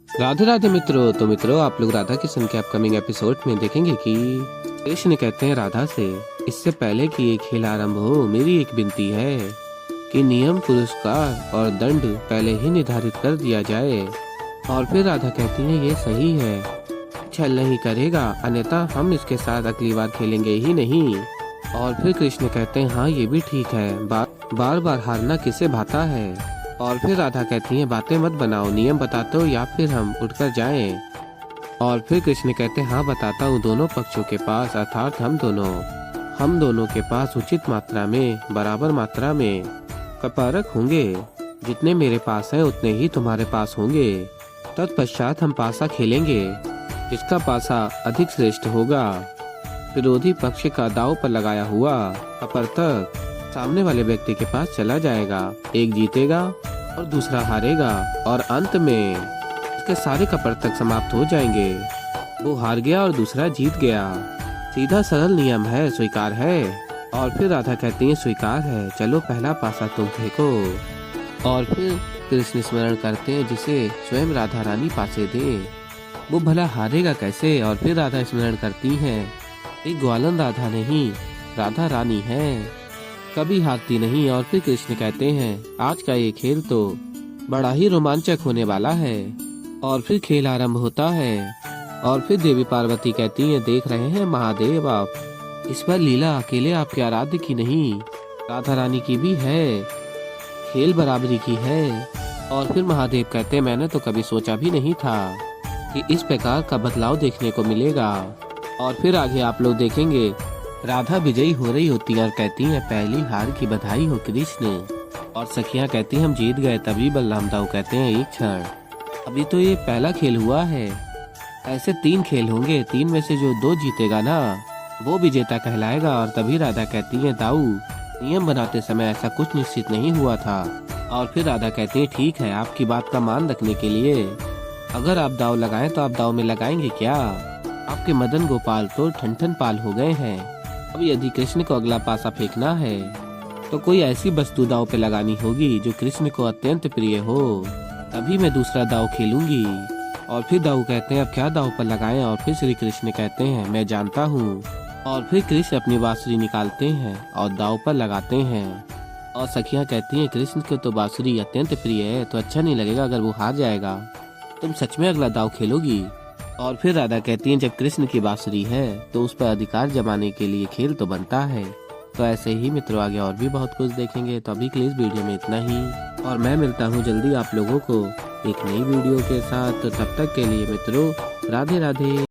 राधे राधे मित्रों। तो मित्रों, आप लोग राधा किशन के अपकमिंग एपिसोड में देखेंगे कि कृष्ण कहते हैं राधा से, इससे पहले कि ये खेल आरंभ हो, मेरी एक विनती है कि नियम, पुरस्कार और दंड पहले ही निर्धारित कर दिया जाए। और फिर राधा कहती है ये सही है, छल नहीं करेगा, अन्यथा हम इसके साथ अगली बार खेलेंगे ही नहीं। और फिर कृष्ण कहते हैं हाँ ये भी ठीक है, बार बार हारना किसे भाता है। और फिर राधा कहती है बातें मत बनाओ, नियम बताते हो या फिर हम उठकर जाएं। और फिर कृष्ण कहते हैं हाँ बताता हूँ, दोनों पक्षों के पास अर्थात हम दोनों के पास उचित मात्रा में, बराबर मात्रा में कपारक होंगे। जितने मेरे पास हैं उतने ही तुम्हारे पास होंगे। तत्पश्चात हम पासा खेलेंगे, जिसका पासा अधिक श्रेष्ठ होगा विरोधी पक्ष का दांव पर लगाया हुआ कपर्तक सामने वाले व्यक्ति के पास चला जाएगा। एक जीतेगा और दूसरा हारेगा और अंत में इसके सारे कपर्तक समाप्त हो जाएंगे। वो हार गया और दूसरा जीत गया। सीधा सरल नियम है, स्वीकार है। और फिर राधा कहती है स्वीकार है, चलो पहला पासा तुम फेंको। और फिर कृष्ण स्मरण करते हैं जिसे स्वयं राधा रानी पासे दे, वो भला हारेगा कैसे। और फिर राधा स्मरण करती है एक ग्वालन राधा नहीं, राधा रानी है, कभी हारती नहीं। और फिर कृष्ण कहते हैं आज का ये खेल तो बड़ा ही रोमांचक होने वाला है। और फिर खेल आरंभ होता है। और फिर देवी पार्वती कहती हैं देख रहे हैं महादेव, आप इस पर लीला अकेले आपके आराध्य की नहीं, राधा रानी की भी है, खेल बराबरी की है। और फिर महादेव कहते हैं मैंने तो कभी सोचा भी नहीं था कि इस प्रकार का बदलाव देखने को मिलेगा। और फिर आगे आप लोग देखेंगे राधा विजयी हो रही होती है और कहती है पहली हार की बधाई हो कृष्ण। और सखियां कहती हम जीत गए। तभी बलराम दाऊ कहते हैं एक क्षण, अभी तो ये पहला खेल हुआ है, ऐसे 3 खेल होंगे, 3 में से जो 2 जीतेगा ना वो विजेता कहलाएगा। और तभी राधा कहती है दाऊ नियम बनाते समय ऐसा कुछ निश्चित नहीं हुआ था। और फिर राधा कहती है ठीक है, आपकी बात का मान रखने के लिए अगर आप दाव लगाएं तो आप दाव में लगाएंगे क्या। आपके मदन गोपाल तो ठन पाल हो गए हैं। अब यदि कृष्ण को अगला पासा फेंकना है तो कोई ऐसी वस्तु दाव पे लगानी होगी जो कृष्ण को अत्यंत प्रिय हो, तभी मैं दूसरा दाव खेलूंगी। और फिर दाऊ कहते हैं अब क्या दाव पर लगाएं। और फिर श्री कृष्ण कहते हैं मैं जानता हूँ। और फिर कृष्ण अपनी बांसुरी निकालते हैं और दाव पर लगाते हैं। और सखियां कहती हैं कृष्ण को तो बांसुरी अत्यंत प्रिय है, तो अच्छा नहीं लगेगा अगर वो हार जाएगा, तुम सच में अगला दाव खेलोगी। और फिर राधा कहती हैं जब कृष्ण की बांसुरी है तो उस पर अधिकार जमाने के लिए खेल तो बनता है। तो ऐसे ही मित्रों आगे और भी बहुत कुछ देखेंगे। तो अभी के लिए इस वीडियो में इतना ही, और मैं मिलता हूँ जल्दी आप लोगों को एक नई वीडियो के साथ। तो तब तक के लिए मित्रों राधे राधे।